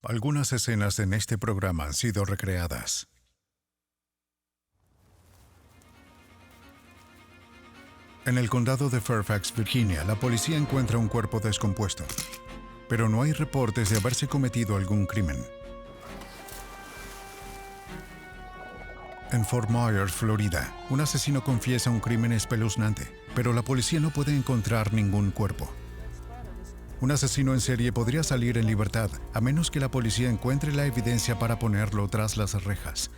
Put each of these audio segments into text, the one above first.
Algunas escenas en este programa han sido recreadas. En el condado de Fairfax, Virginia, la policía encuentra un cuerpo descompuesto, pero no hay reportes de haberse cometido algún crimen. En Fort Myers, Florida, un asesino confiesa un crimen espeluznante, pero la policía no puede encontrar ningún cuerpo. Un asesino en serie podría salir en libertad, a menos que la policía encuentre la evidencia para ponerlo tras las rejas.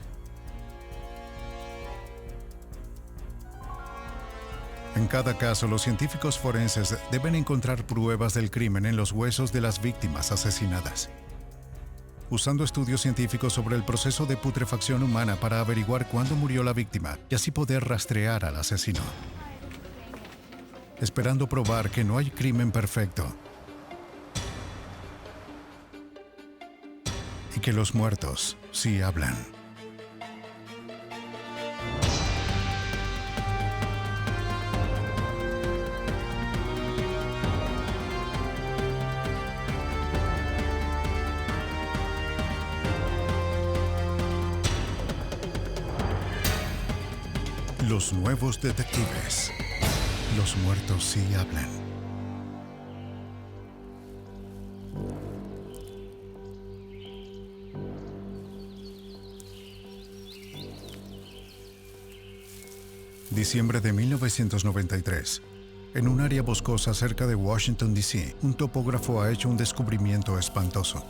En cada caso, los científicos forenses deben encontrar pruebas del crimen en los huesos de las víctimas asesinadas, usando estudios científicos sobre el proceso de putrefacción humana para averiguar cuándo murió la víctima y así poder rastrear al asesino. Esperando probar que no hay crimen perfecto y que los muertos sí hablan. Los nuevos detectives. Los muertos sí hablan. Diciembre de 1993. En un área boscosa cerca de Washington, D.C., un topógrafo ha hecho un descubrimiento espantoso.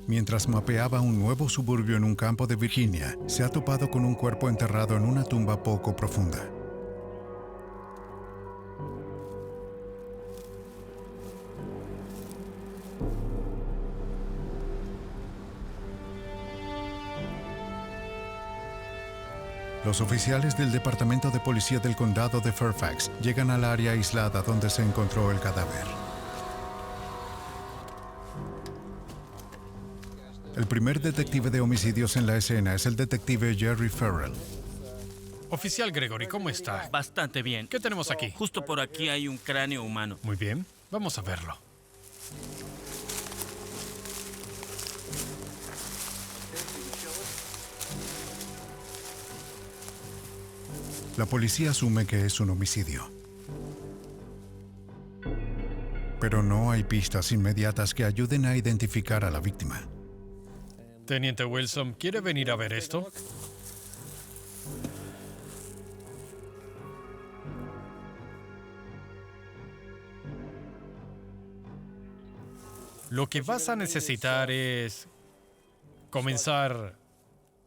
Mientras mapeaba un nuevo suburbio en un campo de Virginia, se ha topado con un cuerpo enterrado en una tumba poco profunda. Los oficiales del Departamento de Policía del Condado de Fairfax llegan al área aislada donde se encontró el cadáver. El primer detective de homicidios en la escena es el detective Jerry Farrell. Oficial Gregory, ¿cómo está? Bastante bien. ¿Qué tenemos aquí? Justo por aquí hay un cráneo humano. Muy bien, vamos a verlo. La policía asume que es un homicidio. Pero no hay pistas inmediatas que ayuden a identificar a la víctima. Teniente Wilson, ¿quiere venir a ver esto? Lo que vas a necesitar es comenzar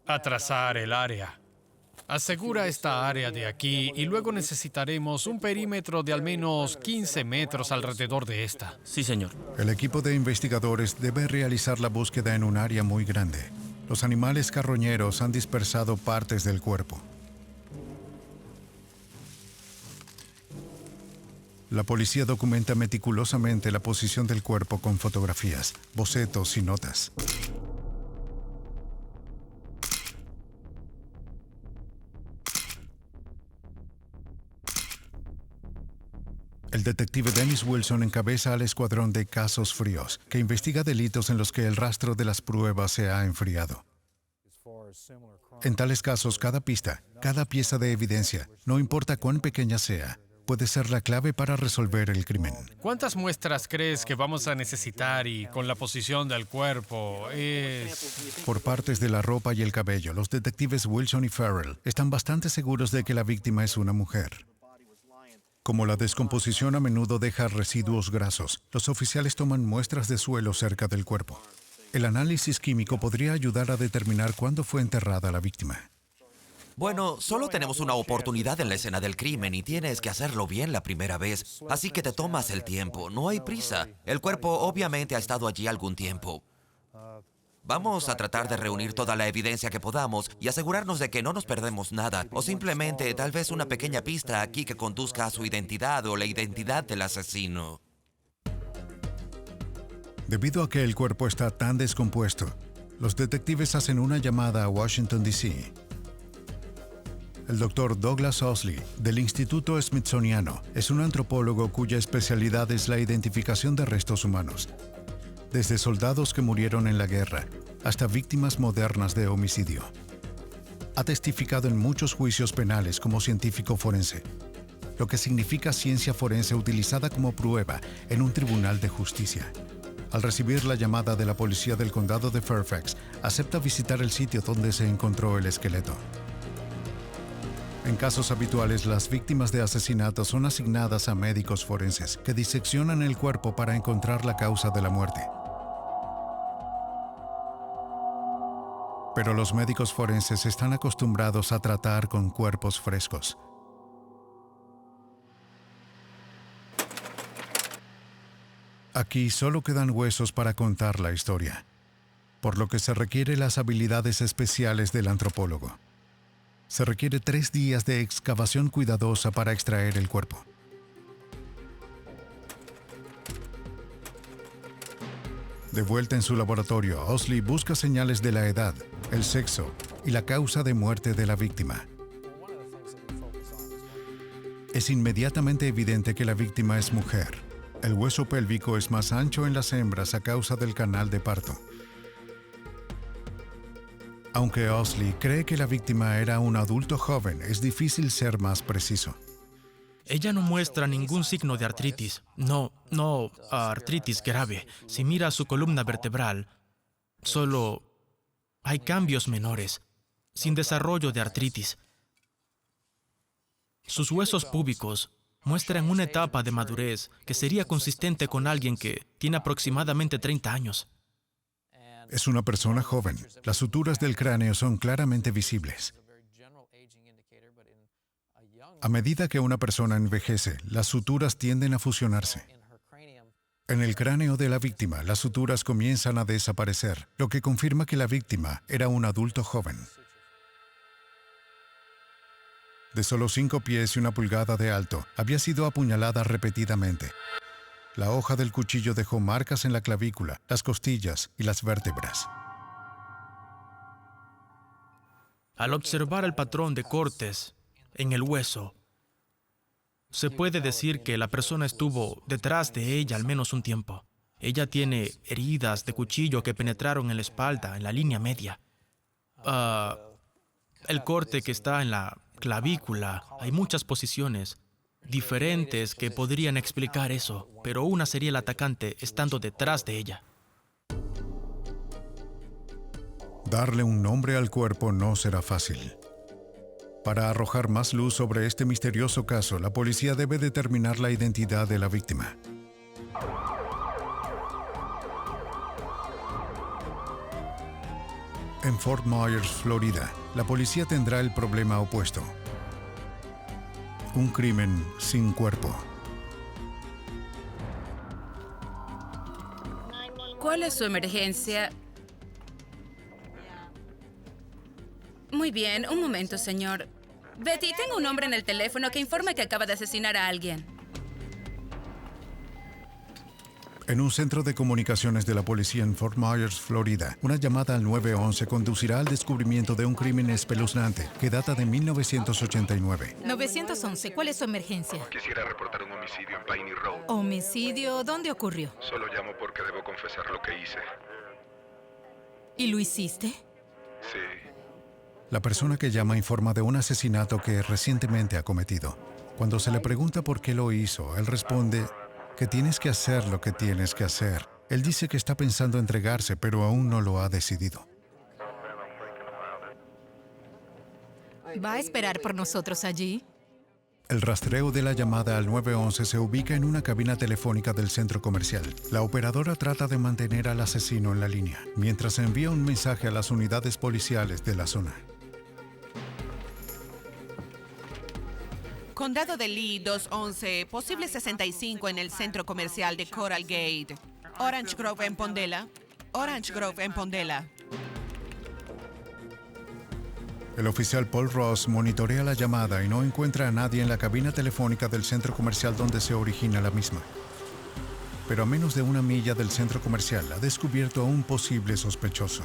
a trazar el área. Asegura esta área de aquí y luego necesitaremos un perímetro de al menos 15 metros alrededor de esta. Sí, señor. El equipo de investigadores debe realizar la búsqueda en un área muy grande. Los animales carroñeros han dispersado partes del cuerpo. La policía documenta meticulosamente la posición del cuerpo con fotografías, bocetos y notas. El detective Dennis Wilson encabeza al escuadrón de casos fríos, que investiga delitos en los que el rastro de las pruebas se ha enfriado. En tales casos, cada pista, cada pieza de evidencia, no importa cuán pequeña sea, puede ser la clave para resolver el crimen. ¿Cuántas muestras crees que vamos a necesitar y con la posición del cuerpo es...? Por partes de la ropa y el cabello, los detectives Wilson y Farrell están bastante seguros de que la víctima es una mujer. Como la descomposición a menudo deja residuos grasos, los oficiales toman muestras de suelo cerca del cuerpo. El análisis químico podría ayudar a determinar cuándo fue enterrada la víctima. Bueno, solo tenemos una oportunidad en la escena del crimen y tienes que hacerlo bien la primera vez. Así que te tomas el tiempo, no hay prisa. El cuerpo obviamente ha estado allí algún tiempo. Vamos a tratar de reunir toda la evidencia que podamos y asegurarnos de que no nos perdemos nada, o simplemente tal vez una pequeña pista aquí que conduzca a su identidad o la identidad del asesino. Debido a que el cuerpo está tan descompuesto, los detectives hacen una llamada a Washington, D.C. El Dr. Douglas Osley, del Instituto Smithsoniano, es un antropólogo cuya especialidad es la identificación de restos humanos. desde soldados que murieron en la guerra hasta víctimas modernas de homicidio. Ha testificado en muchos juicios penales como científico forense, lo que significa ciencia forense utilizada como prueba en un tribunal de justicia. Al recibir la llamada de la policía del condado de Fairfax, acepta visitar el sitio donde se encontró el esqueleto. En casos habituales, las víctimas de asesinatos son asignadas a médicos forenses que diseccionan el cuerpo para encontrar la causa de la muerte. Pero los médicos forenses están acostumbrados a tratar con cuerpos frescos. Aquí solo quedan huesos para contar la historia, por lo que se requiere las habilidades especiales del antropólogo. Se requiere 3 días de excavación cuidadosa para extraer el cuerpo. De vuelta en su laboratorio, Owsley busca señales de la edad, el sexo y la causa de muerte de la víctima. Es inmediatamente evidente que la víctima es mujer. El hueso pélvico es más ancho en las hembras a causa del canal de parto. Aunque Owsley cree que la víctima era un adulto joven, es difícil ser más preciso. Ella no muestra ningún signo de artritis. No artritis grave. Si mira su columna vertebral, solo hay cambios menores, sin desarrollo de artritis. Sus huesos púbicos muestran una etapa de madurez que sería consistente con alguien que tiene aproximadamente 30 años. Es una persona joven. Las suturas del cráneo son claramente visibles. A medida que una persona envejece, las suturas tienden a fusionarse. En el cráneo de la víctima, las suturas comienzan a desaparecer, lo que confirma que la víctima era un adulto joven. De solo 5 pies y 1 pulgada de alto, había sido apuñalada repetidamente. La hoja del cuchillo dejó marcas en la clavícula, las costillas y las vértebras. Al observar el patrón de cortes en el hueso, se puede decir que la persona estuvo detrás de ella al menos un tiempo. Ella tiene heridas de cuchillo que penetraron en la espalda, en la línea media. El corte que está en la clavícula, hay muchas posiciones diferentes que podrían explicar eso, pero una sería el atacante estando detrás de ella. Darle un nombre al cuerpo no será fácil. Para arrojar más luz sobre este misterioso caso, la policía debe determinar la identidad de la víctima. En Fort Myers, Florida, la policía tendrá el problema opuesto. Un crimen sin cuerpo. ¿Cuál es su emergencia? Muy bien, un momento, señor. Betty, tengo un hombre en el teléfono que informa que acaba de asesinar a alguien. En un centro de comunicaciones de la policía en Fort Myers, Florida, una llamada al 911 conducirá al descubrimiento de un crimen espeluznante que data de 1989. 911, ¿cuál es su emergencia? Quisiera reportar un homicidio en Piney Road. ¿Homicidio? ¿Dónde ocurrió? Solo llamo porque debo confesar lo que hice. ¿Y lo hiciste? Sí. La persona que llama informa de un asesinato que recientemente ha cometido. Cuando se le pregunta por qué lo hizo, él responde que tienes que hacer lo que tienes que hacer. Él dice que está pensando entregarse, pero aún no lo ha decidido. ¿Va a esperar por nosotros allí? El rastreo de la llamada al 911 se ubica en una cabina telefónica del centro comercial. La operadora trata de mantener al asesino en la línea, mientras envía un mensaje a las unidades policiales de la zona. Condado de Lee, 211, posible 65 en el centro comercial de Coral Gate. Orange Grove en Pondela. Orange Grove en Pondela. El oficial Paul Ross monitorea la llamada y no encuentra a nadie en la cabina telefónica del centro comercial donde se origina la misma. Pero a menos de 1 milla del centro comercial ha descubierto a un posible sospechoso.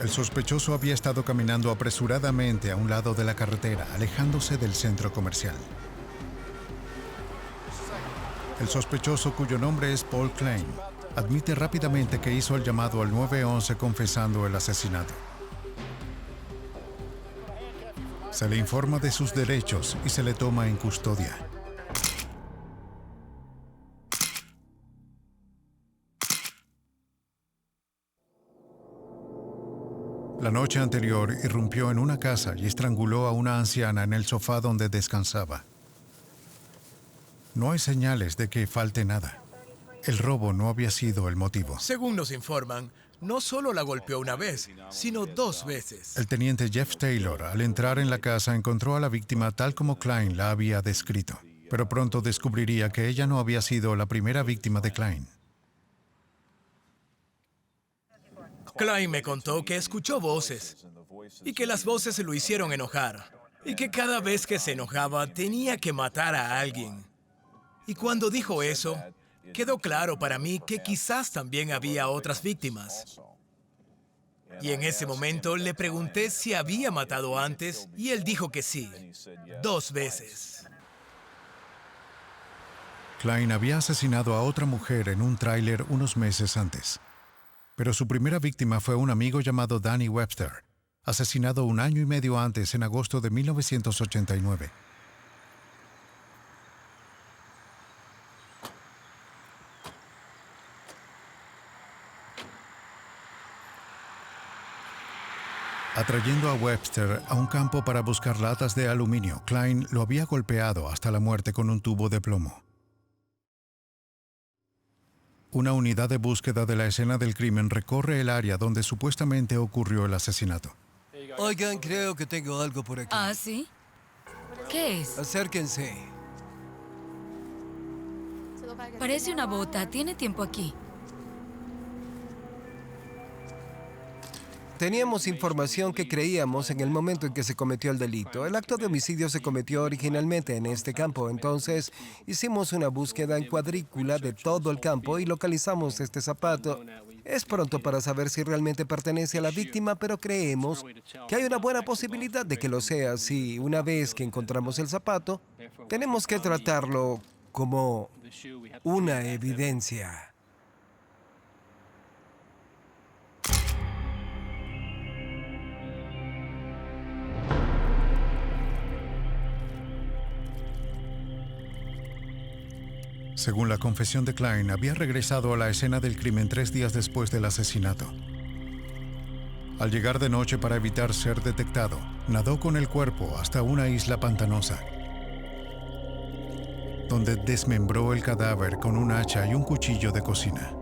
El sospechoso había estado caminando apresuradamente a un lado de la carretera, alejándose del centro comercial. El sospechoso, cuyo nombre es Paul Klein, admite rápidamente que hizo el llamado al 911 confesando el asesinato. Se le informa de sus derechos y se le toma en custodia. La noche anterior irrumpió en una casa y estranguló a una anciana en el sofá donde descansaba. No hay señales de que falte nada. El robo no había sido el motivo. Según nos informan, no solo la golpeó una vez, sino 2 veces. El teniente Jeff Taylor, al entrar en la casa, encontró a la víctima tal como Klein la había descrito, pero pronto descubriría que ella no había sido la primera víctima de Klein. Klein me contó que escuchó voces y que las voces lo hicieron enojar y que cada vez que se enojaba tenía que matar a alguien. Y cuando dijo eso, quedó claro para mí que quizás también había otras víctimas. Y en ese momento le pregunté si había matado antes y él dijo que sí, 2 veces. Klein había asesinado a otra mujer en un tráiler unos meses antes. Pero su primera víctima fue un amigo llamado Danny Webster, asesinado 1 año y medio antes, en agosto de 1989. Atrayendo a Webster a un campo para buscar latas de aluminio, Klein lo había golpeado hasta la muerte con un tubo de plomo. Una unidad de búsqueda de la escena del crimen recorre el área donde supuestamente ocurrió el asesinato. Oigan, creo que tengo algo por aquí. ¿Ah, sí? ¿Qué es? Acérquense. Parece una bota. Tiene tiempo aquí. Teníamos información que creíamos en el momento en que se cometió el delito. El acto de homicidio se cometió originalmente en este campo, entonces hicimos una búsqueda en cuadrícula de todo el campo y localizamos este zapato. Es pronto para saber si realmente pertenece a la víctima, pero creemos que hay una buena posibilidad de que lo sea. Si una vez que encontramos el zapato, tenemos que tratarlo como una evidencia. Según la confesión de Klein, había regresado a la escena del crimen 3 días después del asesinato. Al llegar de noche para evitar ser detectado, nadó con el cuerpo hasta una isla pantanosa, donde desmembró el cadáver con un hacha y un cuchillo de cocina.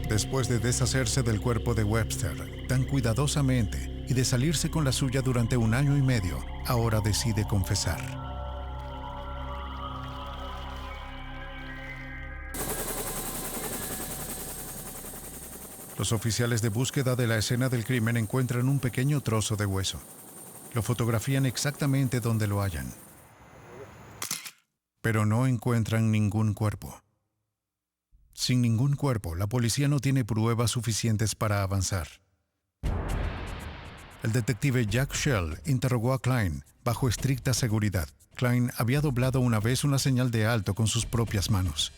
Después de deshacerse del cuerpo de Webster tan cuidadosamente y de salirse con la suya durante 1 año y medio, ahora decide confesar. Los oficiales de búsqueda de la escena del crimen encuentran un pequeño trozo de hueso. Lo fotografían exactamente donde lo hallan, pero no encuentran ningún cuerpo. Sin ningún cuerpo, la policía no tiene pruebas suficientes para avanzar. El detective Jack Shell interrogó a Klein bajo estricta seguridad. Klein había doblado una vez una señal de alto con sus propias manos.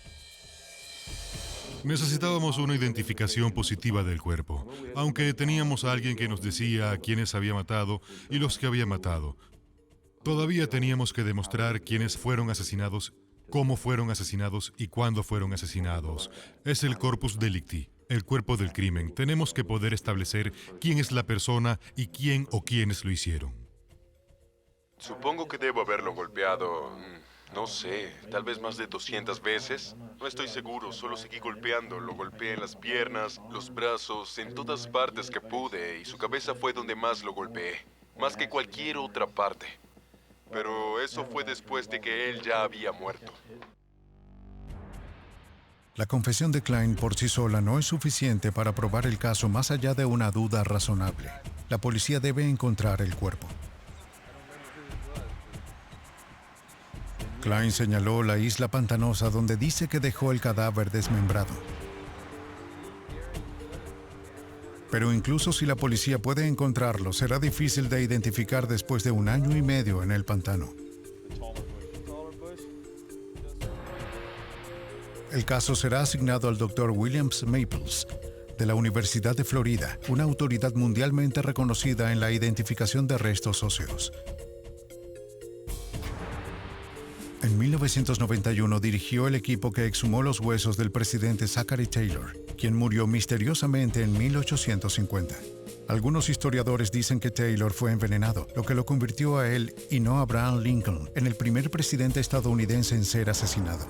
Necesitábamos una identificación positiva del cuerpo, aunque teníamos a alguien que nos decía a quiénes había matado y los que había matado. Todavía teníamos que demostrar quiénes fueron asesinados, cómo fueron asesinados y cuándo fueron asesinados. Es el corpus delicti, el cuerpo del crimen. Tenemos que poder establecer quién es la persona y quién o quiénes lo hicieron. Supongo que debo haberlo golpeado, no sé, tal vez más de 200 veces. No estoy seguro, solo seguí golpeando. Lo golpeé en las piernas, los brazos, en todas partes que pude, y su cabeza fue donde más lo golpeé, más que cualquier otra parte. Pero eso fue después de que él ya había muerto. La confesión de Klein por sí sola no es suficiente para probar el caso más allá de una duda razonable. La policía debe encontrar el cuerpo. Klein señaló la isla pantanosa donde dice que dejó el cadáver desmembrado. Pero incluso si la policía puede encontrarlo, será difícil de identificar después de 1 año y medio en el pantano. El caso será asignado al Dr. William Maples, de la Universidad de Florida, una autoridad mundialmente reconocida en la identificación de restos óseos. En 1991 dirigió el equipo que exhumó los huesos del presidente Zachary Taylor, quien murió misteriosamente en 1850. Algunos historiadores dicen que Taylor fue envenenado, lo que lo convirtió a él y no a Abraham Lincoln en el primer presidente estadounidense en ser asesinado.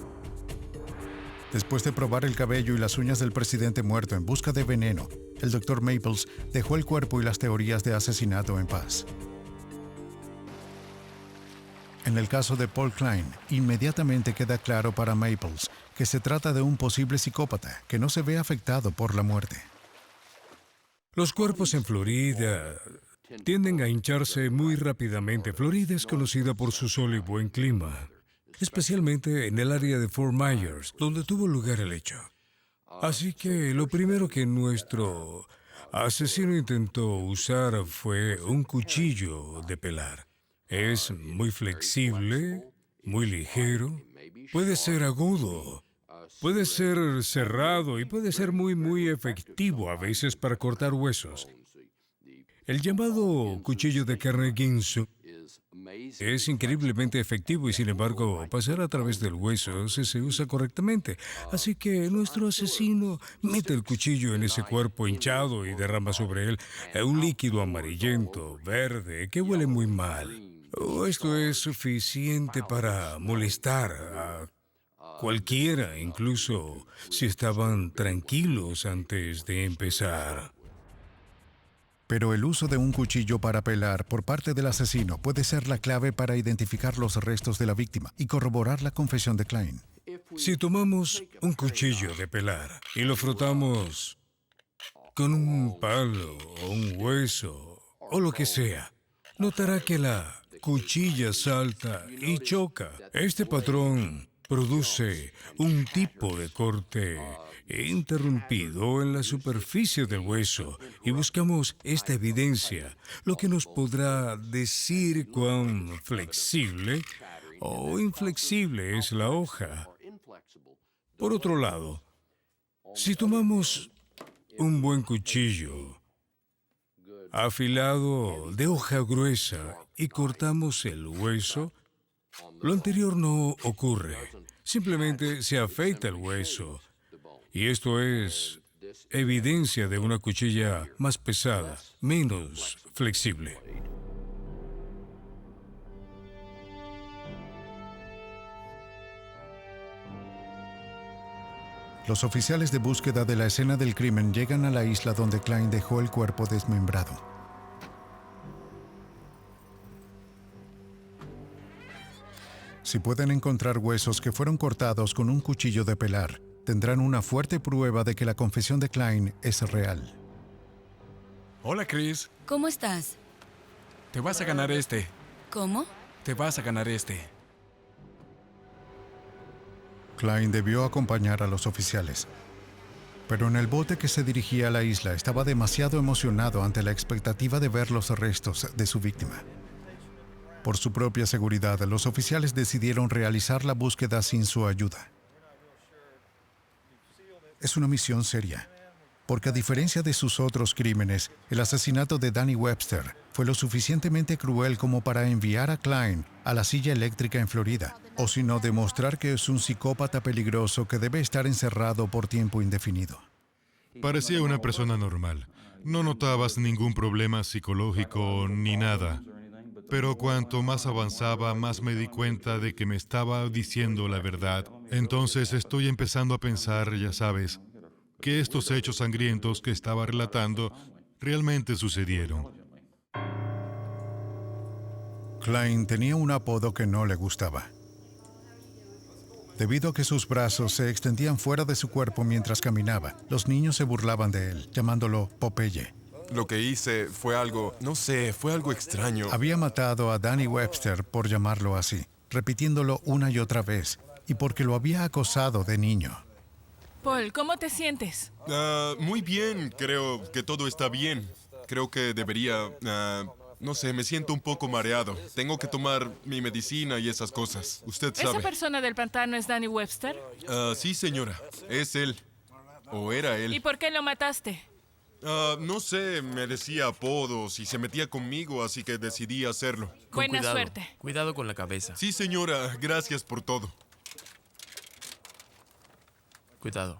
Después de probar el cabello y las uñas del presidente muerto en busca de veneno, el Dr. Maples dejó el cuerpo y las teorías de asesinato en paz. En el caso de Paul Klein, inmediatamente queda claro para Maples que se trata de un posible psicópata que no se ve afectado por la muerte. Los cuerpos en Florida tienden a hincharse muy rápidamente. Florida es conocida por su sol y buen clima, especialmente en el área de Fort Myers, donde tuvo lugar el hecho. Así que lo primero que nuestro asesino intentó usar fue un cuchillo de pelar. Es muy flexible, muy ligero, puede ser agudo, puede ser cerrado y puede ser muy efectivo a veces para cortar huesos. El llamado cuchillo de carne Ginsu es increíblemente efectivo y, sin embargo, pasar a través del hueso si se usa correctamente. Así que nuestro asesino mete el cuchillo en ese cuerpo hinchado y derrama sobre él un líquido amarillento, verde, que huele muy mal. Esto es suficiente para molestar a cualquiera, incluso si estaban tranquilos antes de empezar. Pero el uso de un cuchillo para pelar por parte del asesino puede ser la clave para identificar los restos de la víctima y corroborar la confesión de Klein. Si tomamos un cuchillo de pelar y lo frotamos con un palo o un hueso o lo que sea, notará que la cuchilla salta y choca. Este patrón produce un tipo de corte interrumpido en la superficie del hueso y buscamos esta evidencia, lo que nos podrá decir cuán flexible o inflexible es la hoja. Por otro lado, si tomamos un buen cuchillo afilado de hoja gruesa y cortamos el hueso, lo anterior no ocurre. Simplemente se afeita el hueso. Y esto es evidencia de una cuchilla más pesada, menos flexible. Los oficiales de búsqueda de la escena del crimen llegan a la isla donde Klein dejó el cuerpo desmembrado. Si pueden encontrar huesos que fueron cortados con un cuchillo de pelar, tendrán una fuerte prueba de que la confesión de Klein es real. Hola, Chris. ¿Cómo estás? Te vas a ganar este. ¿Cómo? Te vas a ganar este. Klein debió acompañar a los oficiales, pero en el bote que se dirigía a la isla estaba demasiado emocionado ante la expectativa de ver los restos de su víctima. Por su propia seguridad, los oficiales decidieron realizar la búsqueda sin su ayuda. Es una misión seria, porque a diferencia de sus otros crímenes, el asesinato de Danny Webster fue lo suficientemente cruel como para enviar a Klein a la silla eléctrica en Florida, o si no, demostrar que es un psicópata peligroso que debe estar encerrado por tiempo indefinido. Parecía una persona normal. No notabas ningún problema psicológico ni nada. Pero cuanto más avanzaba, más me di cuenta de que me estaba diciendo la verdad. Entonces estoy empezando a pensar, ya sabes, que estos hechos sangrientos que estaba relatando realmente sucedieron. Klein tenía un apodo que no le gustaba. Debido a que sus brazos se extendían fuera de su cuerpo mientras caminaba, los niños se burlaban de él, llamándolo Popeye. Lo que hice fue algo, no sé, fue algo extraño. Había matado a Danny Webster por llamarlo así, repitiéndolo una y otra vez, y porque lo había acosado de niño. Paul, ¿cómo te sientes? Muy bien, creo que todo está bien. Creo que debería... no sé, me siento un poco mareado. Tengo que tomar mi medicina y esas cosas. Usted ¿Esa sabe. persona del pantano es Danny Webster? Sí, señora. Es él. O era él. ¿Y por qué lo mataste? No sé, me decía apodos y se metía conmigo, así que decidí hacerlo. Buena suerte. Cuidado con la cabeza. Sí, señora. Gracias por todo. Cuidado.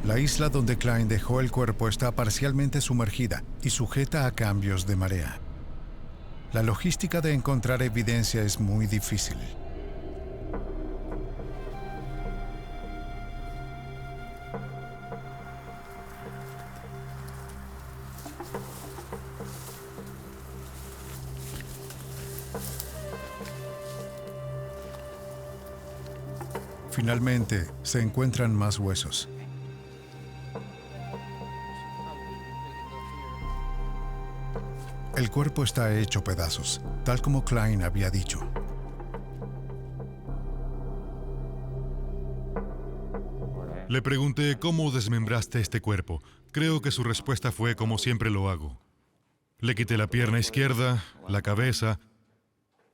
La isla donde Klein dejó el cuerpo está parcialmente sumergida y sujeta a cambios de marea. La logística de encontrar evidencia es muy difícil. Finalmente, se encuentran más huesos. El cuerpo está hecho pedazos, tal como Klein había dicho. Le pregunté cómo desmembraste este cuerpo. Creo que su respuesta fue como siempre lo hago. Le quité la pierna izquierda, la cabeza,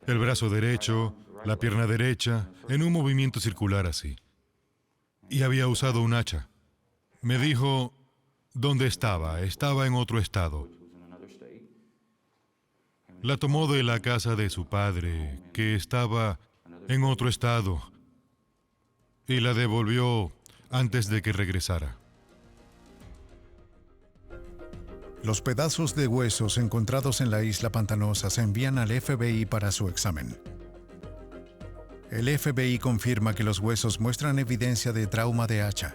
el brazo derecho, la pierna derecha, en un movimiento circular así. Y había usado un hacha. Me dijo dónde estaba. Estaba en otro estado. La tomó de la casa de su padre, que estaba en otro estado, y la devolvió antes de que regresara. Los pedazos de huesos encontrados en la isla pantanosa se envían al FBI para su examen. El FBI confirma que los huesos muestran evidencia de trauma de hacha.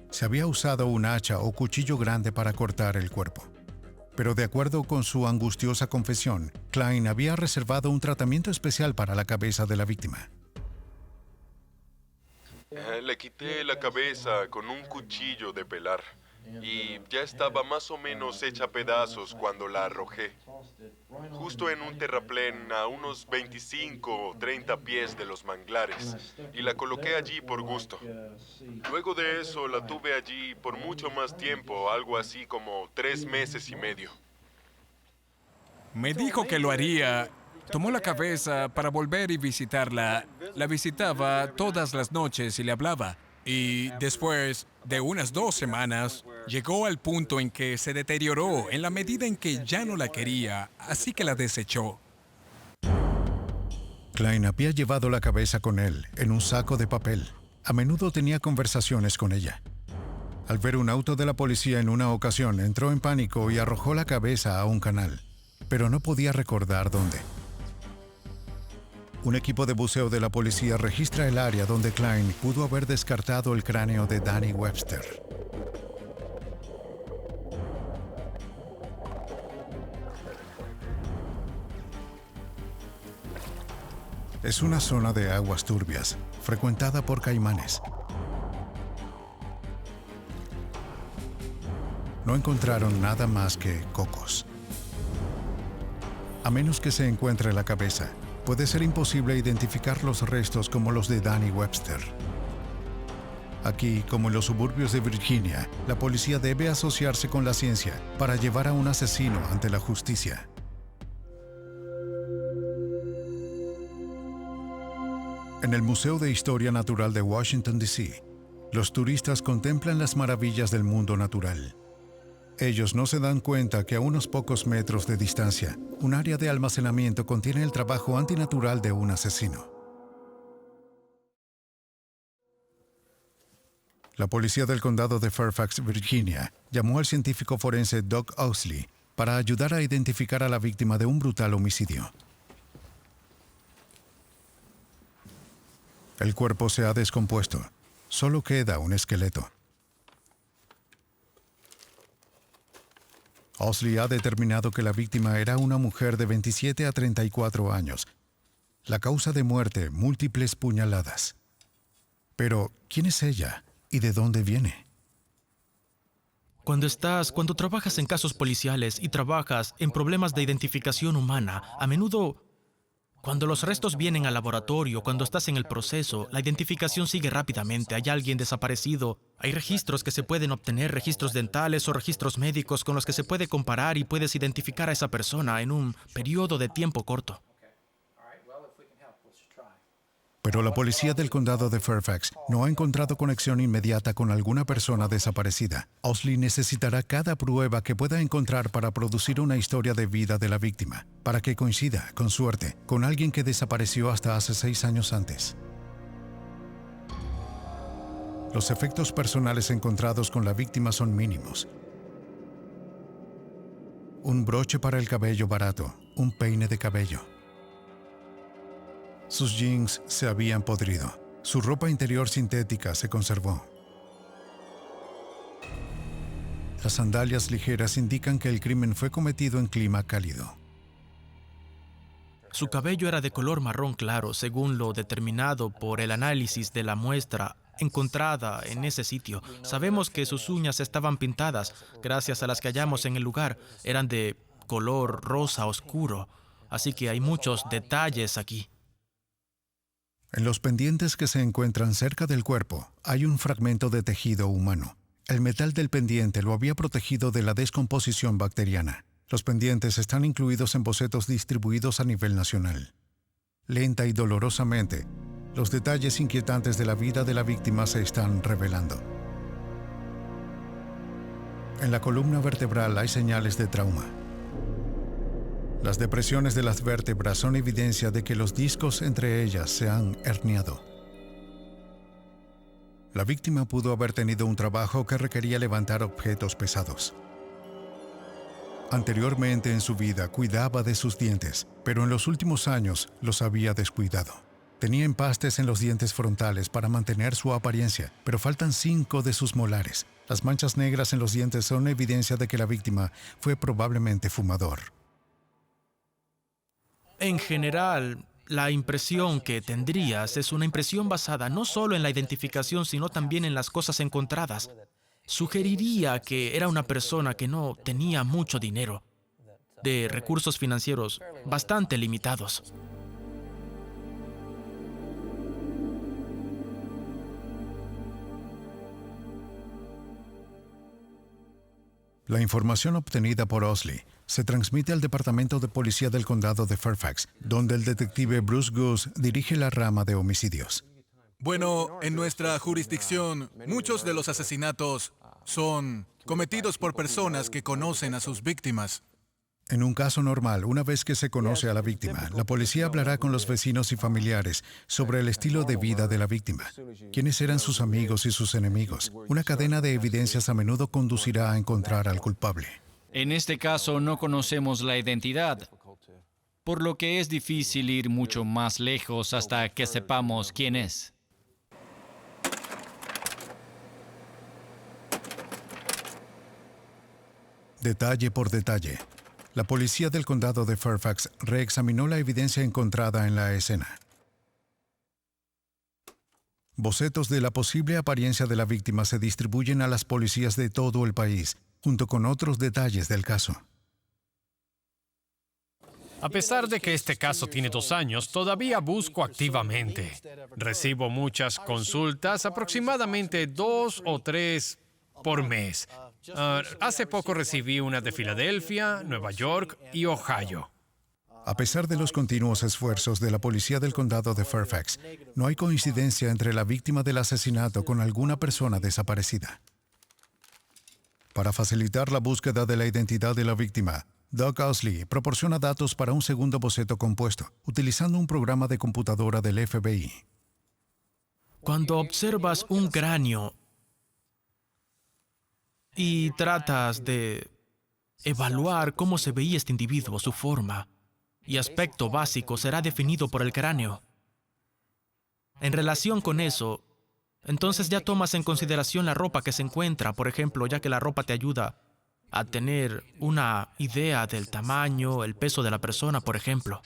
Se había usado un hacha o cuchillo grande para cortar el cuerpo. Pero de acuerdo con su angustiosa confesión, Klein había reservado un tratamiento especial para la cabeza de la víctima. Le quité la cabeza con un cuchillo de pelar y ya estaba más o menos hecha a pedazos cuando la arrojé. Justo en un terraplén a unos 25 o 30 pies de los manglares y la coloqué allí por gusto. Luego de eso la tuve allí por mucho más tiempo, algo así como 3 meses y medio. Me dijo que lo haría. Tomó la cabeza para volver y visitarla. La visitaba todas las noches y le hablaba. Y después de unas 2 semanas, llegó al punto en que se deterioró en la medida en que ya no la quería, así que la desechó. Klein había llevado la cabeza con él en un saco de papel. A menudo tenía conversaciones con ella. Al ver un auto de la policía en una ocasión, entró en pánico y arrojó la cabeza a un canal, pero no podía recordar dónde. Un equipo de buceo de la policía registra el área donde Klein pudo haber descartado el cráneo de Danny Webster. Es una zona de aguas turbias, frecuentada por caimanes. No encontraron nada más que cocos. A menos que se encuentre la cabeza, puede ser imposible identificar los restos como los de Danny Webster. Aquí, como en los suburbios de Virginia, la policía debe asociarse con la ciencia para llevar a un asesino ante la justicia. En el Museo de Historia Natural de Washington, D.C., los turistas contemplan las maravillas del mundo natural. Ellos no se dan cuenta que a unos pocos metros de distancia, un área de almacenamiento contiene el trabajo antinatural de un asesino. La policía del condado de Fairfax, Virginia, llamó al científico forense Doug Owsley para ayudar a identificar a la víctima de un brutal homicidio. El cuerpo se ha descompuesto. Solo queda un esqueleto. Owsley ha determinado que la víctima era una mujer de 27 a 34 años. La causa de muerte, múltiples puñaladas. Pero, ¿quién es ella y de dónde viene? Cuando trabajas en casos policiales y trabajas en problemas de identificación humana, a menudo Cuando los restos vienen al laboratorio, cuando estás en el proceso, la identificación sigue rápidamente. Hay alguien desaparecido. Hay registros que se pueden obtener, registros dentales o registros médicos con los que se puede comparar y puedes identificar a esa persona en un periodo de tiempo corto. Pero la policía del condado de Fairfax no ha encontrado conexión inmediata con alguna persona desaparecida. Owsley necesitará cada prueba que pueda encontrar para producir una historia de vida de la víctima, para que coincida, con suerte, con alguien que desapareció hasta hace 6 años antes. Los efectos personales encontrados con la víctima son mínimos. Un broche para el cabello barato, un peine de cabello. Sus jeans se habían podrido. Su ropa interior sintética se conservó. Las sandalias ligeras indican que el crimen fue cometido en clima cálido. Su cabello era de color marrón claro, según lo determinado por el análisis de la muestra encontrada en ese sitio. Sabemos que sus uñas estaban pintadas, gracias a las que hallamos en el lugar. Eran de color rosa oscuro, así que hay muchos detalles aquí. En los pendientes que se encuentran cerca del cuerpo, hay un fragmento de tejido humano. El metal del pendiente lo había protegido de la descomposición bacteriana. Los pendientes están incluidos en bocetos distribuidos a nivel nacional. Lenta y dolorosamente, los detalles inquietantes de la vida de la víctima se están revelando. En la columna vertebral hay señales de trauma. Las depresiones de las vértebras son evidencia de que los discos entre ellas se han herniado. La víctima pudo haber tenido un trabajo que requería levantar objetos pesados. Anteriormente en su vida cuidaba de sus dientes, pero en los últimos años los había descuidado. Tenía empastes en los dientes frontales para mantener su apariencia, pero faltan 5 de sus molares. Las manchas negras en los dientes son evidencia de que la víctima fue probablemente fumador. En general, la impresión que tendrías es una impresión basada no solo en la identificación, sino también en las cosas encontradas. Sugeriría que era una persona que no tenía mucho dinero, de recursos financieros bastante limitados. La información obtenida por Owsley se transmite al Departamento de Policía del Condado de Fairfax, donde el detective Bruce Goose dirige la rama de homicidios. Bueno, en nuestra jurisdicción, muchos de los asesinatos son cometidos por personas que conocen a sus víctimas. En un caso normal, una vez que se conoce a la víctima, la policía hablará con los vecinos y familiares sobre el estilo de vida de la víctima, quiénes eran sus amigos y sus enemigos. Una cadena de evidencias a menudo conducirá a encontrar al culpable. En este caso no conocemos la identidad, por lo que es difícil ir mucho más lejos hasta que sepamos quién es. Detalle por detalle, la policía del condado de Fairfax reexaminó la evidencia encontrada en la escena. Bocetos de la posible apariencia de la víctima se distribuyen a las policías de todo el país, junto con otros detalles del caso. A pesar de que este caso tiene 2 años, todavía busco activamente. Recibo muchas consultas, aproximadamente 2 o 3 por mes. Hace poco recibí una de Filadelfia, Nueva York y Ohio. A pesar de los continuos esfuerzos de la policía del condado de Fairfax, no hay coincidencia entre la víctima del asesinato con alguna persona desaparecida. Para facilitar la búsqueda de la identidad de la víctima, Doug Owsley proporciona datos para un segundo boceto compuesto, utilizando un programa de computadora del FBI. Cuando observas un cráneo y tratas de evaluar cómo se veía este individuo, su forma y aspecto básico será definido por el cráneo. En relación con eso, entonces ya tomas en consideración la ropa que se encuentra, por ejemplo, ya que la ropa te ayuda a tener una idea del tamaño, el peso de la persona, por ejemplo.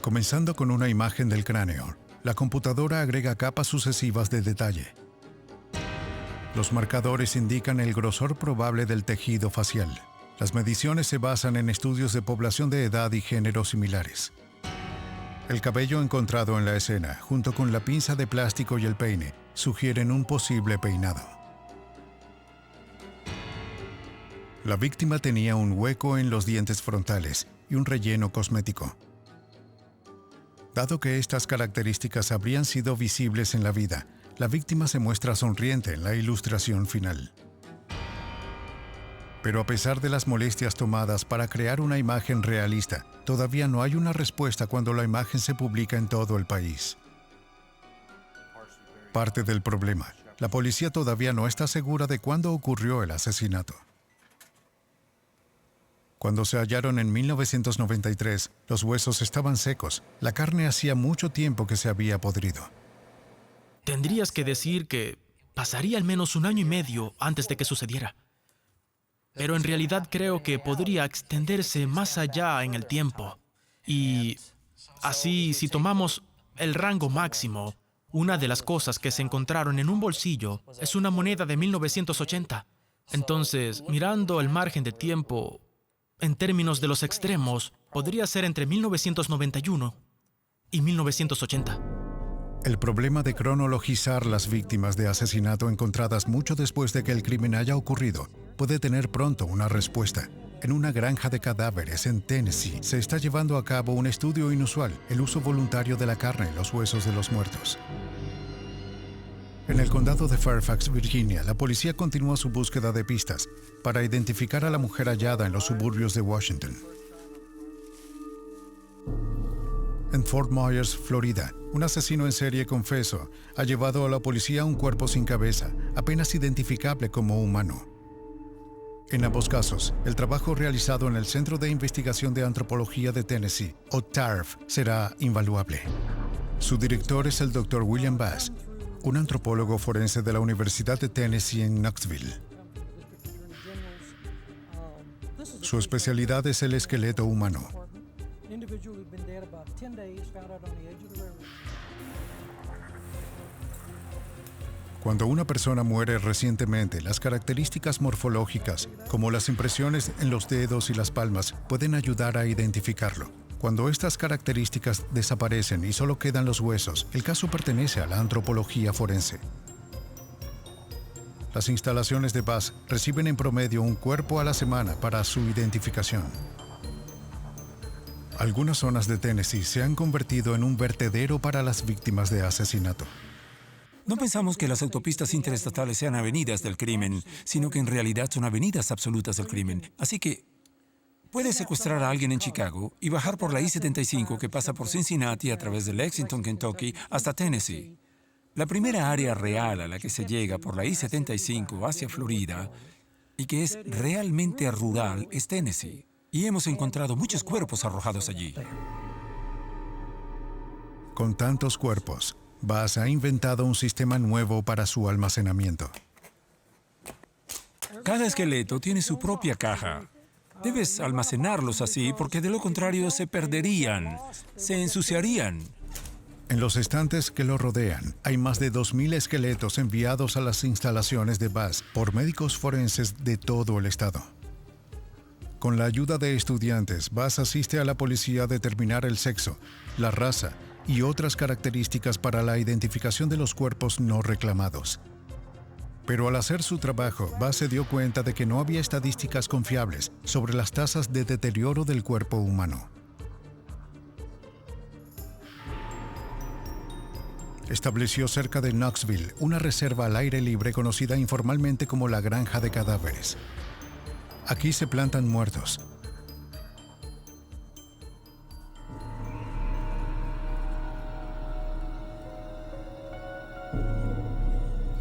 Comenzando con una imagen del cráneo, la computadora agrega capas sucesivas de detalle. Los marcadores indican el grosor probable del tejido facial. Las mediciones se basan en estudios de población de edad y género similares. El cabello encontrado en la escena, junto con la pinza de plástico y el peine, sugieren un posible peinado. La víctima tenía un hueco en los dientes frontales y un relleno cosmético. Dado que estas características habrían sido visibles en la vida, la víctima se muestra sonriente en la ilustración final. Pero a pesar de las molestias tomadas para crear una imagen realista, todavía no hay una respuesta cuando la imagen se publica en todo el país. Parte del problema, la policía todavía no está segura de cuándo ocurrió el asesinato. Cuando se hallaron en 1993, los huesos estaban secos. La carne hacía mucho tiempo que se había podrido. Tendrías que decir que pasaría al menos 1 año y medio antes de que sucediera. Pero en realidad creo que podría extenderse más allá en el tiempo. Y así, si tomamos el rango máximo, una de las cosas que se encontraron en un bolsillo es una moneda de 1980. Entonces, mirando el margen de tiempo, en términos de los extremos, podría ser entre 1991 y 1980. El problema de cronologizar las víctimas de asesinato encontradas mucho después de que el crimen haya ocurrido puede tener pronto una respuesta. En una granja de cadáveres en Tennessee se está llevando a cabo un estudio inusual, el uso voluntario de la carne en los huesos de los muertos. En el condado de Fairfax, Virginia, la policía continúa su búsqueda de pistas para identificar a la mujer hallada en los suburbios de Washington. En Fort Myers, Florida, un asesino en serie confeso ha llevado a la policía un cuerpo sin cabeza, apenas identificable como humano. En ambos casos, el trabajo realizado en el Centro de Investigación de Antropología de Tennessee, o TARF, será invaluable. Su director es el Dr. William Bass, un antropólogo forense de la Universidad de Tennessee en Knoxville. Su especialidad es el esqueleto humano. Cuando una persona muere recientemente, las características morfológicas, como las impresiones en los dedos y las palmas, pueden ayudar a identificarlo. Cuando estas características desaparecen y solo quedan los huesos, el caso pertenece a la antropología forense. Las instalaciones de Bass reciben en promedio un cuerpo a la semana para su identificación. Algunas zonas de Tennessee se han convertido en un vertedero para las víctimas de asesinato. No pensamos que las autopistas interestatales sean avenidas del crimen, sino que en realidad son avenidas absolutas del crimen. Así que puedes secuestrar a alguien en Chicago y bajar por la I-75 que pasa por Cincinnati a través de Lexington, Kentucky, hasta Tennessee. La primera área real a la que se llega por la I-75 hacia Florida y que es realmente rural es Tennessee. Y hemos encontrado muchos cuerpos arrojados allí. Con tantos cuerpos, Bass ha inventado un sistema nuevo para su almacenamiento. Cada esqueleto tiene su propia caja. Debes almacenarlos así porque de lo contrario se perderían, se ensuciarían. En los estantes que lo rodean, hay más de 2,000 esqueletos enviados a las instalaciones de Bass por médicos forenses de todo el estado. Con la ayuda de estudiantes, Bass asiste a la policía a determinar el sexo, la raza y otras características para la identificación de los cuerpos no reclamados. Pero al hacer su trabajo, Bass se dio cuenta de que no había estadísticas confiables sobre las tasas de deterioro del cuerpo humano. Estableció cerca de Knoxville una reserva al aire libre conocida informalmente como la Granja de Cadáveres. Aquí se plantan muertos.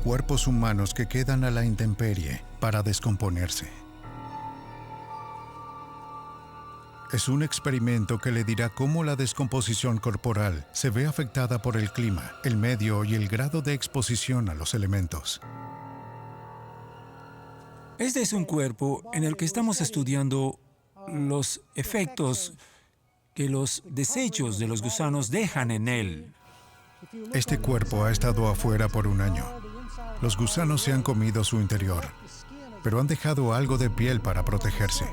Cuerpos humanos que quedan a la intemperie para descomponerse. Es un experimento que le dirá cómo la descomposición corporal se ve afectada por el clima, el medio y el grado de exposición a los elementos. Este es un cuerpo en el que estamos estudiando los efectos que los desechos de los gusanos dejan en él. Este cuerpo ha estado afuera por 1 año. Los gusanos se han comido su interior, pero han dejado algo de piel para protegerse.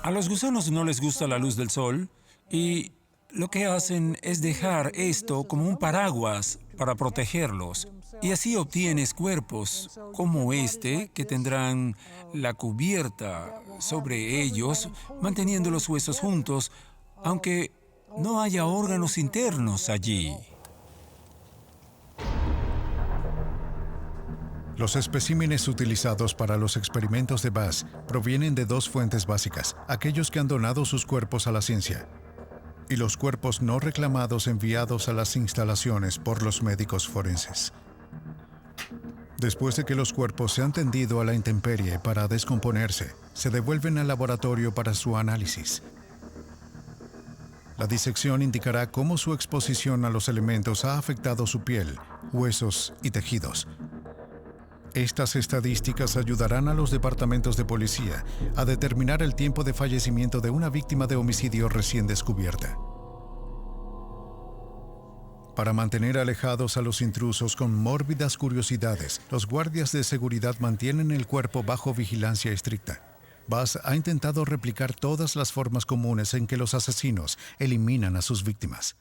A los gusanos no les gusta la luz del sol y lo que hacen es dejar esto como un paraguas para protegerlos. Y así obtienes cuerpos como este que tendrán la cubierta sobre ellos, manteniendo los huesos juntos, aunque no haya órganos internos allí. Los especímenes utilizados para los experimentos de Bass provienen de dos fuentes básicas, aquellos que han donado sus cuerpos a la ciencia y los cuerpos no reclamados enviados a las instalaciones por los médicos forenses. Después de que los cuerpos se han tendido a la intemperie para descomponerse, se devuelven al laboratorio para su análisis. La disección indicará cómo su exposición a los elementos ha afectado su piel, huesos y tejidos. Estas estadísticas ayudarán a los departamentos de policía a determinar el tiempo de fallecimiento de una víctima de homicidio recién descubierta. Para mantener alejados a los intrusos con mórbidas curiosidades, los guardias de seguridad mantienen el cuerpo bajo vigilancia estricta. Bass ha intentado replicar todas las formas comunes en que los asesinos eliminan a sus víctimas.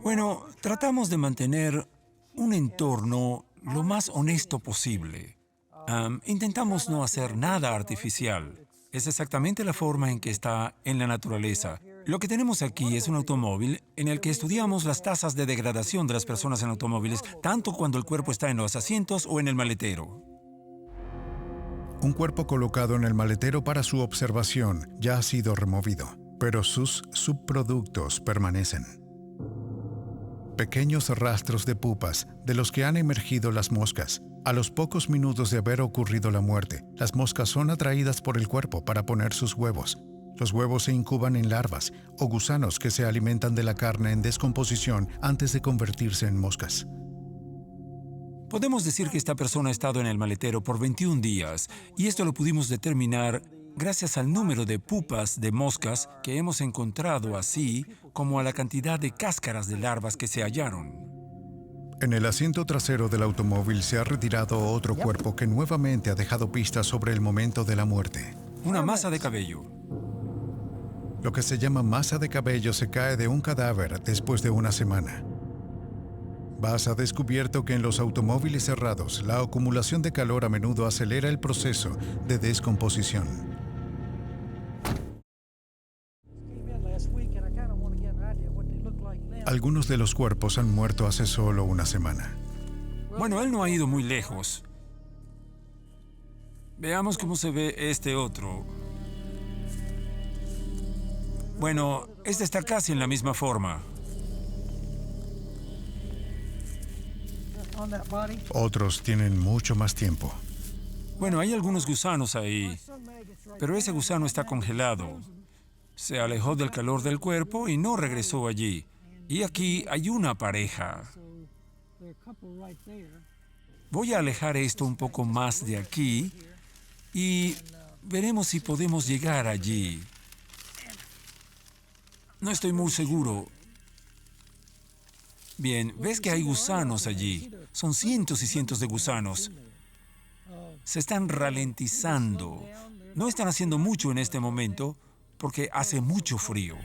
Bueno, tratamos de mantener un entorno lo más honesto posible. Intentamos no hacer nada artificial. Es exactamente la forma en que está en la naturaleza. Lo que tenemos aquí es un automóvil en el que estudiamos las tasas de degradación de las personas en automóviles, tanto cuando el cuerpo está en los asientos o en el maletero. Un cuerpo colocado en el maletero para su observación ya ha sido removido, pero sus subproductos permanecen. Pequeños rastros de pupas de los que han emergido las moscas. A los pocos minutos de haber ocurrido la muerte, las moscas son atraídas por el cuerpo para poner sus huevos. Los huevos se incuban en larvas o gusanos que se alimentan de la carne en descomposición antes de convertirse en moscas. Podemos decir que esta persona ha estado en el maletero por 21 días, y esto lo pudimos determinar gracias al número de pupas de moscas que hemos encontrado, así como a la cantidad de cáscaras de larvas que se hallaron. En el asiento trasero del automóvil se ha retirado otro cuerpo que nuevamente ha dejado pistas sobre el momento de la muerte. Una masa de cabello. Lo que se llama masa de cabello se cae de un cadáver después de una semana. Bass ha descubierto que en los automóviles cerrados, la acumulación de calor a menudo acelera el proceso de descomposición. Algunos de los cuerpos han muerto hace solo una semana. Bueno, él no ha ido muy lejos. Veamos cómo se ve este otro. Bueno, este está casi en la misma forma. Otros tienen mucho más tiempo. Bueno, hay algunos gusanos ahí, pero ese gusano está congelado. Se alejó del calor del cuerpo y no regresó allí. Y aquí hay una pareja. Voy a alejar esto un poco más de aquí y veremos si podemos llegar allí. No estoy muy seguro. Bien, ves que hay gusanos allí. Son cientos y cientos de gusanos. Se están ralentizando. No están haciendo mucho en este momento porque hace mucho frío.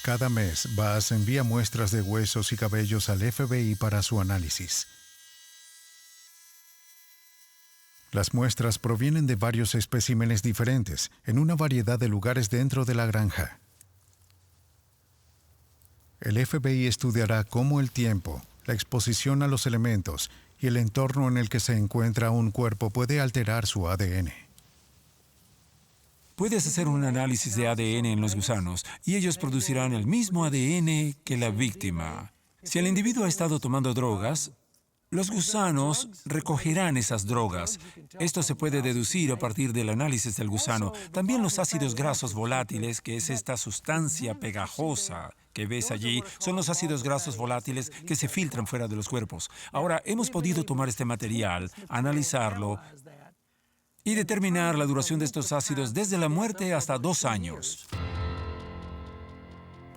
Cada mes, Bass envía muestras de huesos y cabellos al FBI para su análisis. Las muestras provienen de varios especímenes diferentes, en una variedad de lugares dentro de la granja. El FBI estudiará cómo el tiempo, la exposición a los elementos y el entorno en el que se encuentra un cuerpo puede alterar su ADN. Puedes hacer un análisis de ADN en los gusanos y ellos producirán el mismo ADN que la víctima. Si el individuo ha estado tomando drogas, los gusanos recogerán esas drogas. Esto se puede deducir a partir del análisis del gusano. También los ácidos grasos volátiles, que es esta sustancia pegajosa que ves allí, son los ácidos grasos volátiles que se filtran fuera de los cuerpos. Ahora, hemos podido tomar este material, analizarlo y determinar la duración de estos ácidos desde la muerte hasta 2 años.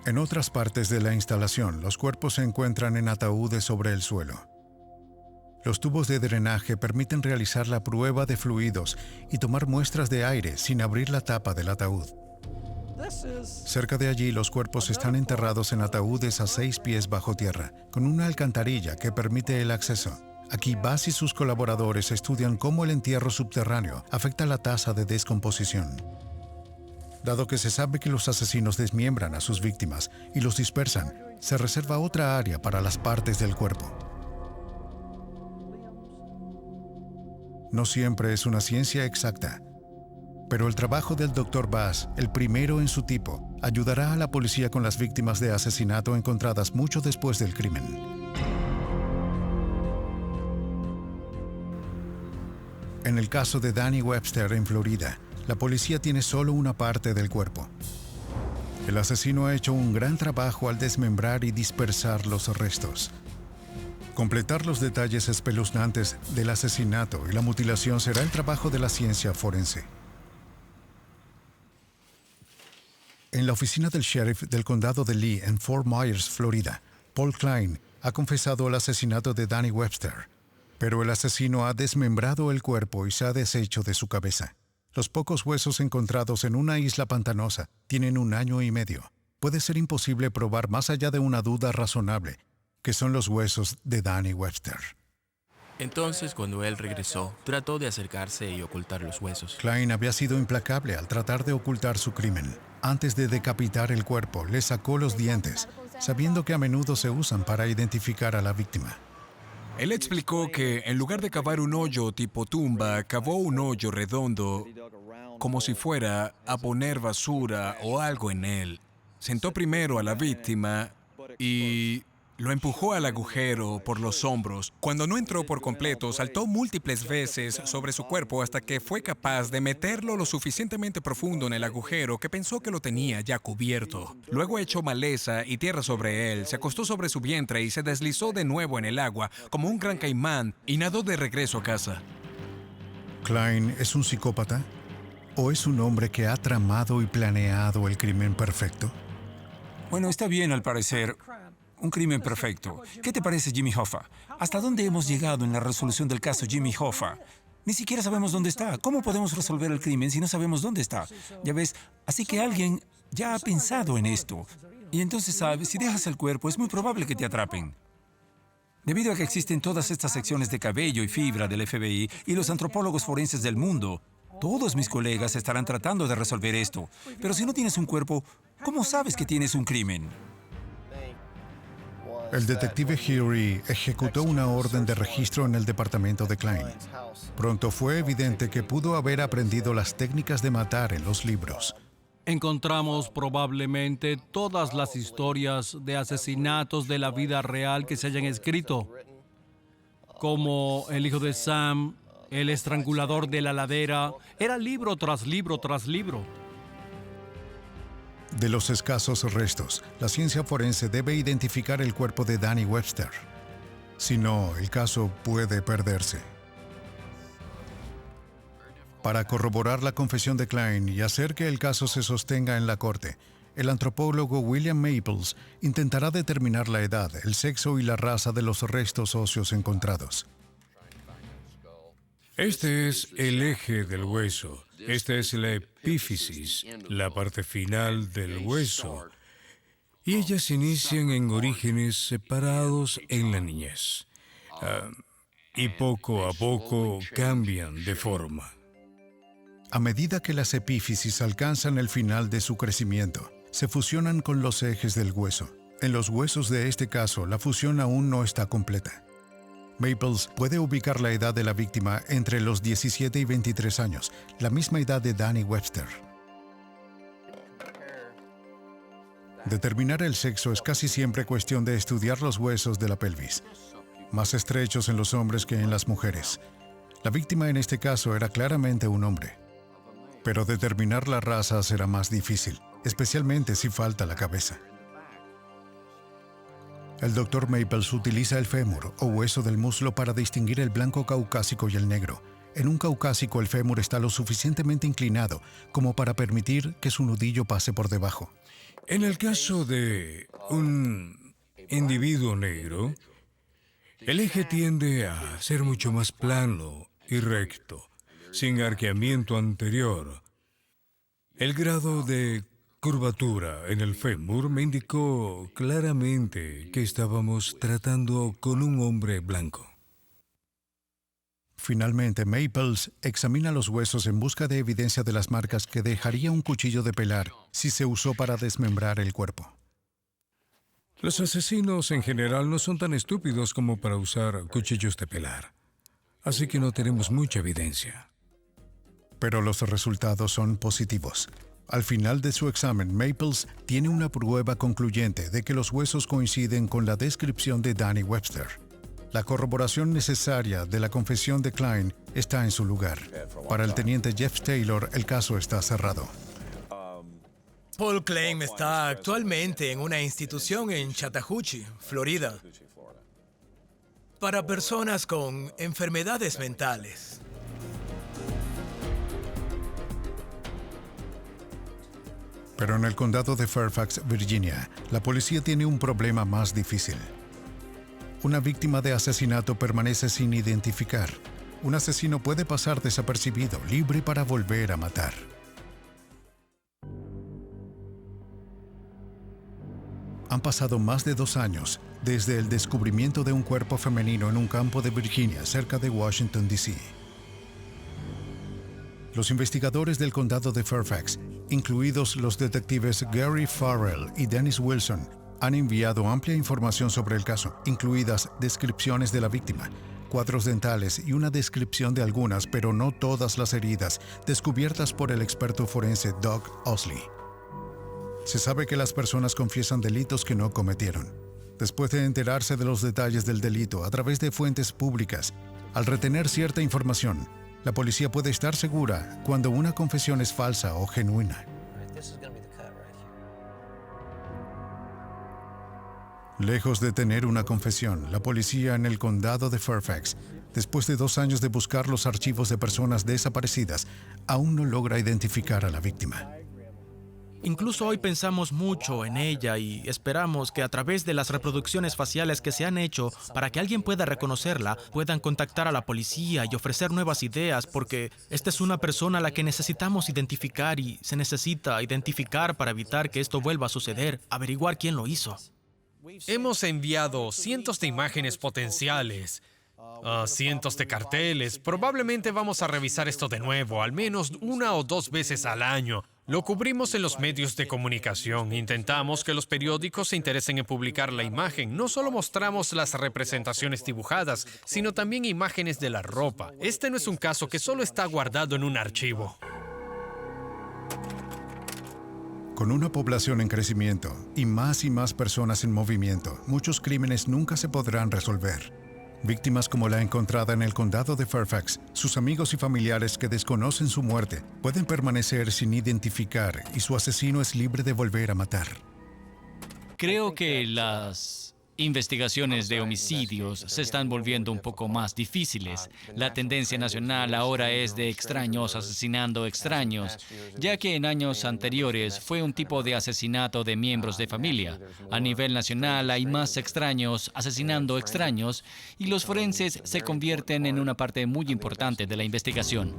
En otras partes de la instalación, los cuerpos se encuentran en ataúdes sobre el suelo. Los tubos de drenaje permiten realizar la prueba de fluidos y tomar muestras de aire sin abrir la tapa del ataúd. Cerca de allí, los cuerpos están enterrados en ataúdes a 6 pies bajo tierra, con una alcantarilla que permite el acceso. Aquí, Bass y sus colaboradores estudian cómo el entierro subterráneo afecta la tasa de descomposición. Dado que se sabe que los asesinos desmiembran a sus víctimas y los dispersan, se reserva otra área para las partes del cuerpo. No siempre es una ciencia exacta, pero el trabajo del Dr. Bass, el primero en su tipo, ayudará a la policía con las víctimas de asesinato encontradas mucho después del crimen. En el caso de Danny Webster en Florida, la policía tiene solo una parte del cuerpo. El asesino ha hecho un gran trabajo al desmembrar y dispersar los restos. Completar los detalles espeluznantes del asesinato y la mutilación será el trabajo de la ciencia forense. En la oficina del sheriff del condado de Lee en Fort Myers, Florida, Paul Klein ha confesado el asesinato de Danny Webster, pero el asesino ha desmembrado el cuerpo y se ha deshecho de su cabeza. Los pocos huesos encontrados en una isla pantanosa tienen 1 año y medio. Puede ser imposible probar más allá de una duda razonable que son los huesos de Danny Webster. Entonces, cuando él regresó, trató de acercarse y ocultar los huesos. Klein había sido implacable al tratar de ocultar su crimen. Antes de decapitar el cuerpo, le sacó los dientes, sabiendo que a menudo se usan para identificar a la víctima. Él explicó que en lugar de cavar un hoyo tipo tumba, cavó un hoyo redondo como si fuera a poner basura o algo en él. Sentó primero a la víctima y lo empujó al agujero por los hombros. Cuando no entró por completo, saltó múltiples veces sobre su cuerpo hasta que fue capaz de meterlo lo suficientemente profundo en el agujero que pensó que lo tenía ya cubierto. Luego echó maleza y tierra sobre él, se acostó sobre su vientre y se deslizó de nuevo en el agua como un gran caimán y nadó de regreso a casa. ¿Klein es un psicópata? ¿O es un hombre que ha tramado y planeado el crimen perfecto? Bueno, está bien al parecer. Un crimen perfecto. ¿Qué te parece, Jimmy Hoffa? ¿Hasta dónde hemos llegado en la resolución del caso Jimmy Hoffa? Ni siquiera sabemos dónde está. ¿Cómo podemos resolver el crimen si no sabemos dónde está? Ya ves, así que alguien ya ha pensado en esto. Y entonces, sabes, si dejas el cuerpo, es muy probable que te atrapen. Debido a que existen todas estas secciones de cabello y fibra del FBI y los antropólogos forenses del mundo, todos mis colegas estarán tratando de resolver esto. Pero si no tienes un cuerpo, ¿cómo sabes que tienes un crimen? El detective Hury ejecutó una orden de registro en el departamento de Klein. Pronto fue evidente que pudo haber aprendido las técnicas de matar en los libros. Encontramos probablemente todas las historias de asesinatos de la vida real que se hayan escrito, como El hijo de Sam, El estrangulador de la ladera. Era libro tras libro tras libro. De los escasos restos, la ciencia forense debe identificar el cuerpo de Danny Webster. Si no, el caso puede perderse. Para corroborar la confesión de Klein y hacer que el caso se sostenga en la corte, el antropólogo William Maples intentará determinar la edad, el sexo y la raza de los restos óseos encontrados. Este es el eje del hueso. Esta es la epífisis, la parte final del hueso. Y ellas inician en orígenes separados en la niñez. Y poco a poco cambian de forma. A medida que las epífisis alcanzan el final de su crecimiento, se fusionan con los ejes del hueso. En los huesos de este caso, la fusión aún no está completa. Maples puede ubicar la edad de la víctima entre los 17 y 23 años, la misma edad de Danny Webster. Determinar el sexo es casi siempre cuestión de estudiar los huesos de la pelvis, más estrechos en los hombres que en las mujeres. La víctima en este caso era claramente un hombre. Pero determinar la raza será más difícil, especialmente si falta la cabeza. El Dr. Maples utiliza el fémur o hueso del muslo para distinguir el blanco caucásico y el negro. En un caucásico el fémur está lo suficientemente inclinado como para permitir que su nudillo pase por debajo. En el caso de un individuo negro, El eje tiende a ser mucho más plano y recto, sin arqueamiento anterior. El grado de curvatura en el fémur me indicó claramente que estábamos tratando con un hombre blanco. Finalmente, Maples examina los huesos en busca de evidencia de las marcas que dejaría un cuchillo de pelar si se usó para desmembrar el cuerpo. Los asesinos en general no son tan estúpidos como para usar cuchillos de pelar, así que no tenemos mucha evidencia. Pero los resultados son positivos. Al final de su examen, Maples tiene una prueba concluyente de que los huesos coinciden con la descripción de Danny Webster. La corroboración necesaria de la confesión de Klein está en su lugar. Para el teniente Jeff Taylor, el caso está cerrado. Paul Klein está actualmente en una institución en Chattahoochee, Florida, para personas con enfermedades mentales. Pero en el condado de Fairfax, Virginia, la policía tiene un problema más difícil. Una víctima de asesinato permanece sin identificar. Un asesino puede pasar desapercibido, libre para volver a matar. Han pasado más de 2 años desde el descubrimiento de un cuerpo femenino en un campo de Virginia, cerca de Washington, D.C. Los investigadores del condado de Fairfax, incluidos los detectives Gary Farrell y Dennis Wilson, han enviado amplia información sobre el caso, incluidas descripciones de la víctima, cuadros dentales y una descripción de algunas, pero no todas las heridas, descubiertas por el experto forense Doug Osley. Se sabe que las personas confiesan delitos que no cometieron. Después de enterarse de los detalles del delito a través de fuentes públicas, al retener cierta información, la policía puede estar segura cuando una confesión es falsa o genuina. Lejos de tener una confesión, la policía en el condado de Fairfax, después de 2 años de buscar los archivos de personas desaparecidas, aún no logra identificar a la víctima. Incluso hoy pensamos mucho en ella y esperamos que a través de las reproducciones faciales que se han hecho para que alguien pueda reconocerla, puedan contactar a la policía y ofrecer nuevas ideas, porque esta es una persona a la que necesitamos identificar y se necesita identificar para evitar que esto vuelva a suceder, averiguar quién lo hizo. Hemos enviado cientos de imágenes potenciales, cientos de carteles. Probablemente vamos a revisar esto de nuevo, al menos 1 o 2 veces al año. Lo cubrimos en los medios de comunicación. Intentamos que los periódicos se interesen en publicar la imagen. No solo mostramos las representaciones dibujadas, sino también imágenes de la ropa. Este no es un caso que solo está guardado en un archivo. Con una población en crecimiento y más personas en movimiento, muchos crímenes nunca se podrán resolver. Víctimas como la encontrada en el condado de Fairfax, sus amigos y familiares que desconocen su muerte, pueden permanecer sin identificar y su asesino es libre de volver a matar. Creo que las investigaciones de homicidios se están volviendo un poco más difíciles. La tendencia nacional ahora es de extraños asesinando extraños, ya que en años anteriores fue un tipo de asesinato de miembros de familia. A nivel nacional hay más extraños asesinando extraños y los forenses se convierten en una parte muy importante de la investigación.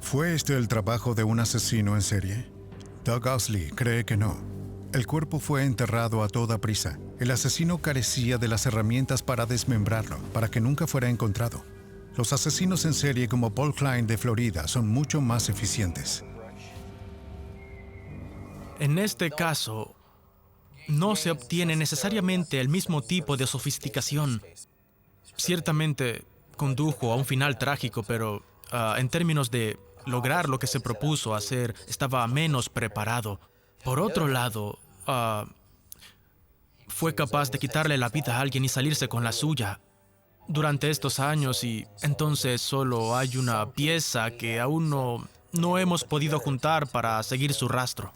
¿Fue este el trabajo de un asesino en serie? Doug Osley cree que no. El cuerpo fue enterrado a toda prisa. El asesino carecía de las herramientas para desmembrarlo, para que nunca fuera encontrado. Los asesinos en serie como Paul Klein de Florida son mucho más eficientes. En este caso, no se obtiene necesariamente el mismo tipo de sofisticación. Ciertamente condujo a un final trágico, pero en términos de lograr lo que se propuso hacer, estaba menos preparado. Por otro lado, fue capaz de quitarle la vida a alguien y salirse con la suya durante estos años, y entonces solo hay una pieza que aún no hemos podido juntar para seguir su rastro.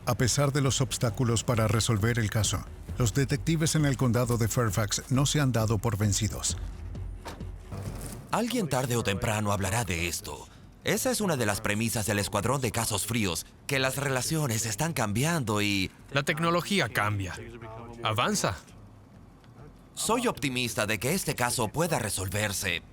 A pesar de los obstáculos para resolver el caso, los detectives en el condado de Fairfax no se han dado por vencidos. Alguien tarde o temprano hablará de esto. Esa es una de las premisas del Escuadrón de Casos Fríos, que las relaciones están cambiando y... La tecnología cambia. Avanza. Soy optimista de que este caso pueda resolverse.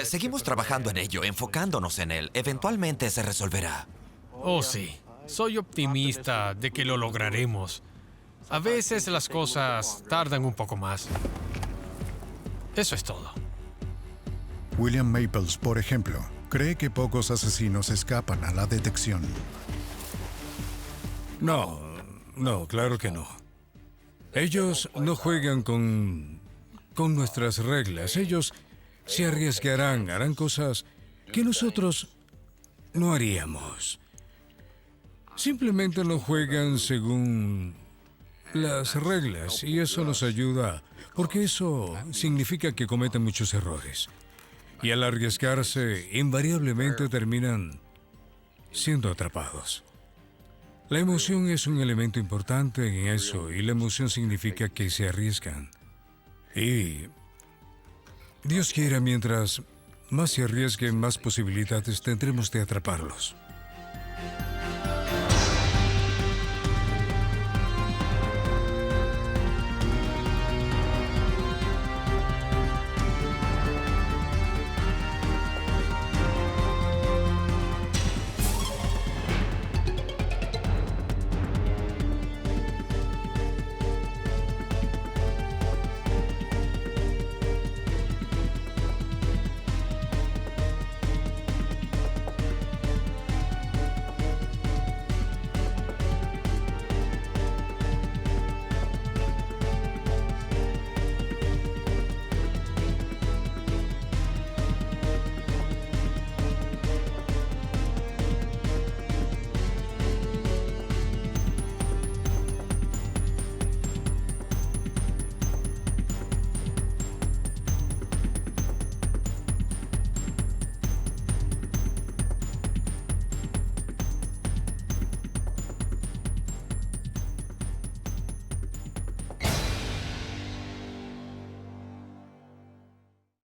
Seguimos trabajando en ello, enfocándonos en él. Eventualmente se resolverá. Oh, sí. Soy optimista de que lo lograremos. A veces las cosas tardan un poco más. Eso es todo. William Maples, por ejemplo, cree que pocos asesinos escapan a la detección. No, claro que no. Ellos no juegan con nuestras reglas. Ellos se arriesgarán, harán cosas que nosotros no haríamos. Simplemente no juegan según las reglas y eso nos ayuda, porque eso significa que cometen muchos errores. Y al arriesgarse, invariablemente terminan siendo atrapados. La emoción es un elemento importante en eso, y la emoción significa que se arriesgan. Y Dios quiera, mientras más se arriesguen, más posibilidades tendremos de atraparlos.